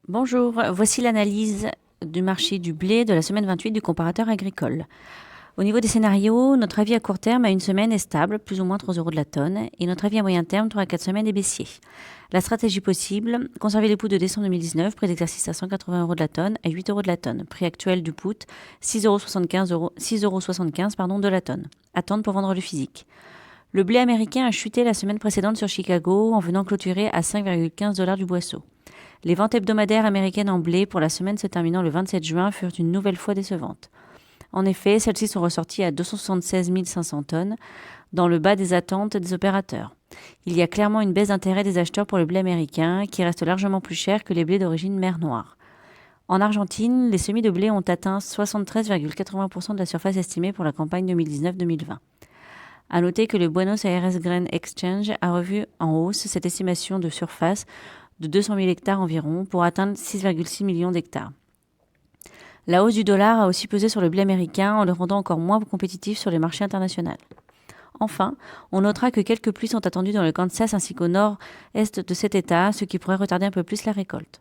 Bonjour, voici l'analyse du marché du blé de la semaine 28 du comparateur agricole. Au niveau des scénarios, notre avis à court terme à une semaine est stable, plus ou moins 3 euros de la tonne, et notre avis à moyen terme, 3 à 4 semaines, est baissier. La stratégie possible, conserver les pouts de décembre 2019, prix d'exercice à 180 euros de la tonne et 8 euros de la tonne. Prix actuel du put, 6,75 € de la tonne. Attendre pour vendre le physique. Le blé américain a chuté la semaine précédente sur Chicago en venant clôturer à 5,15 $ du boisseau. Les ventes hebdomadaires américaines en blé pour la semaine se terminant le 27 juin furent une nouvelle fois décevantes. En effet, celles-ci sont ressorties à 276 500 tonnes, dans le bas des attentes des opérateurs. Il y a clairement une baisse d'intérêt des acheteurs pour le blé américain, qui reste largement plus cher que les blés d'origine mer Noire. En Argentine, les semis de blé ont atteint 73,80% de la surface estimée pour la campagne 2019-2020. À noter que le Buenos Aires Grain Exchange a revu en hausse cette estimation de surface de 200 000 hectares environ pour atteindre 6,6 millions d'hectares. La hausse du dollar a aussi pesé sur le blé américain en le rendant encore moins compétitif sur les marchés internationaux. Enfin, on notera que quelques pluies sont attendues dans le Kansas ainsi qu'au nord-est de cet État, ce qui pourrait retarder un peu plus la récolte.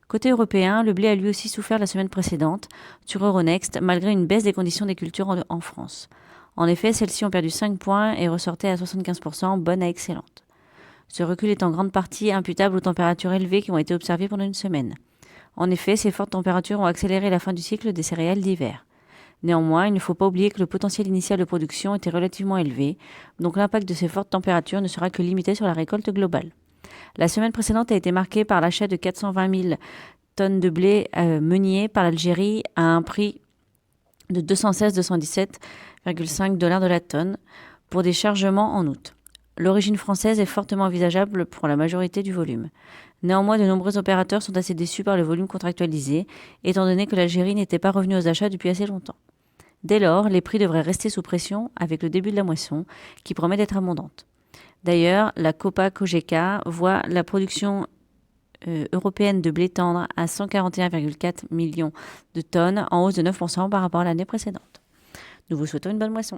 Côté européen, le blé a lui aussi souffert la semaine précédente sur Euronext, malgré une baisse des conditions des cultures en France. En effet, celles-ci ont perdu 5 points et ressortaient à 75%, bonne à excellente. Ce recul est en grande partie imputable aux températures élevées qui ont été observées pendant une semaine. En effet, ces fortes températures ont accéléré la fin du cycle des céréales d'hiver. Néanmoins, il ne faut pas oublier que le potentiel initial de production était relativement élevé, donc l'impact de ces fortes températures ne sera que limité sur la récolte globale. La semaine précédente a été marquée par l'achat de 420 000 tonnes de blé meunier par l'Algérie à un prix de 216-217,5 $ de la tonne pour des chargements en août. L'origine française est fortement envisageable pour la majorité du volume. Néanmoins, de nombreux opérateurs sont assez déçus par le volume contractualisé, étant donné que l'Algérie n'était pas revenue aux achats depuis assez longtemps. Dès lors, les prix devraient rester sous pression avec le début de la moisson, qui promet d'être abondante. D'ailleurs, la Copa-Cogeca voit la production européenne de blé tendre à 141,4 millions de tonnes, en hausse de 9% par rapport à l'année précédente. Nous vous souhaitons une bonne moisson.